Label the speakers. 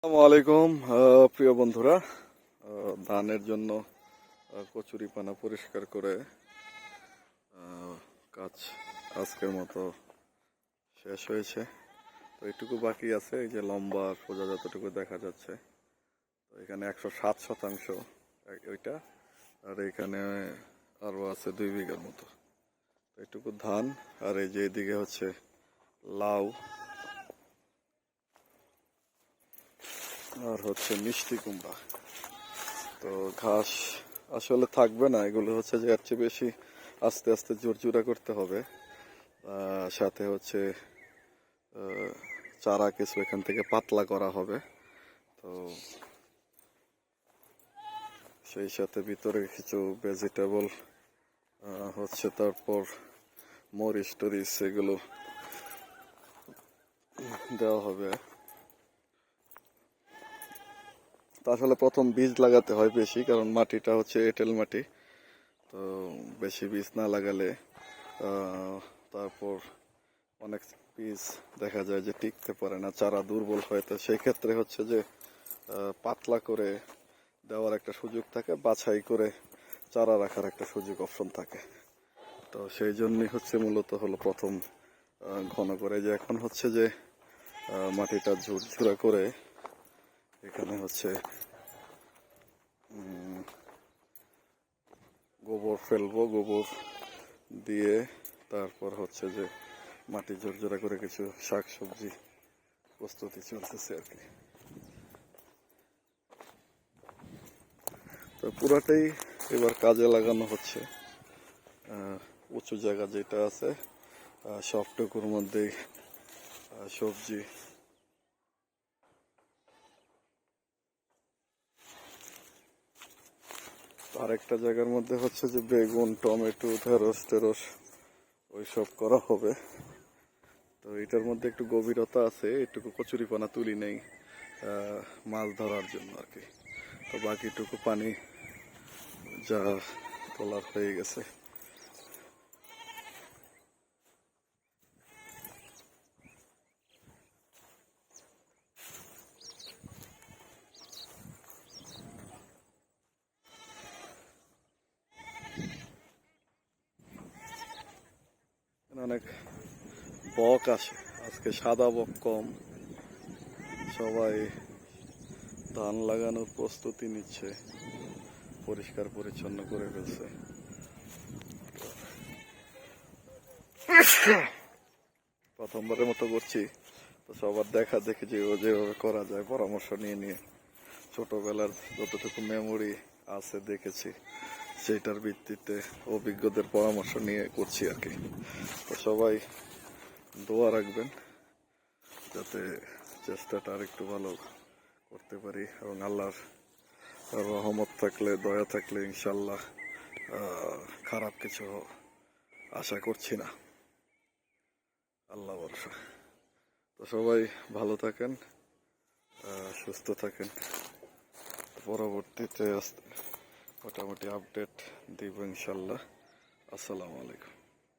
Speaker 1: আসসালামু আলাইকুম প্রিয় বন্ধুরা। ধানের জন্য কচুরিপানা পরিষ্কার করে কাজ আজকের মতো শেষ হয়েছে। তো এইটুকু বাকি আছে, এই যে লম্বা সোজা যতটুকু দেখা যাচ্ছে। তো এখানে 107% ওইটা, আর এখানে আরও আছে 2 বিঘার মতো। এইটুকু ধান, আর এই যে এদিকে হচ্ছে লাউ আর হচ্ছে মিষ্টি কুমড়া। তো ঘাস আসলে থাকবে না, এগুলো হচ্ছে যে এর চেয়ে বেশি আস্তে আস্তে জোরজুরা করতে হবে। সাথে হচ্ছে চারা কিছু এখান থেকে পাতলা করা হবে। তো সেই সাথে ভিতরে কিছু ভেজিটেবল হচ্ছে, তারপর মরিচ টরিচ এগুলো দেওয়া হবে। তা আসলে প্রথম বীজ লাগাতে হয় বেশি, কারণ মাটিটা হচ্ছে এঁটেল মাটি। তো বেশি বীজ না লাগালে তারপর অনেক বীজ দেখা যায় যে টিকতে পারে না, চারা দুর্বল হয়। তো সেই ক্ষেত্রে হচ্ছে যে পাতলা করে দেওয়ার একটা সুযোগ থাকে, বাছাই করে চারা রাখার একটা সুযোগ অপশন থাকে। তো সেই জন্যই হচ্ছে মূলত হলো প্রথম ঘন করে, যে এখন হচ্ছে যে মাটিটা ঝুরঝুরা করে এখানে হচ্ছে গোবর ফেলবো, গোবর দিয়ে তারপর হচ্ছে যে মাটি ঝুরঝুরা করে কিছু শাক সবজি প্রস্তুতি চলতেছে আর কি। তো পুরাটাই এবার কাজে লাগানো হচ্ছে। উঁচু জায়গা যেটা আছে সবটুকুর মধ্যেই সবজি, আরেকটা জায়গার মধ্যে হচ্ছে যে বেগুন, টমেটো, ঢেঁড়স টেরস ওইসব করা হবে। তো এটার মধ্যে একটু গভীরতা আছে, একটু কচুরিপানা তুলি নেই মাছ ধরার জন্য আর কি। তো বাকিটুকু পানি যা তোলার হয়ে গেছে। অনেক বক আসে, আজকে সাদা বক কম। সবাই ধান লাগানোর প্রস্তুতি নিচ্ছে, পরিষ্কার পরিচ্ছন্ন করে ফেলছে। প্রথমবারের মতো করছি, তো সবার দেখা দেখি যে যেভাবে করা যায় পরামর্শ নিয়ে নিয়ে ছোটবেলার যতটুকু মেমোরি আছে দেখেছি সেইটার ভিত্তিতে অভিজ্ঞদের পরামর্শ নিয়ে করছি আর কি। তো সবাই দোয়া রাখবেন যাতে চেষ্টাটা আর একটু ভালো করতে পারি, এবং আল্লাহর রহমত থাকলে, দয়া থাকলে ইনশাল্লাহ খারাপ কিছু আশা করছি না, আল্লাহ ভরসা। তো সবাই ভালো থাকেন, সুস্থ থাকেন। পরবর্তীতে মোটামুটি আপডেট দিব ইনশাল্লাহ। আসসালামু আলাইকুম।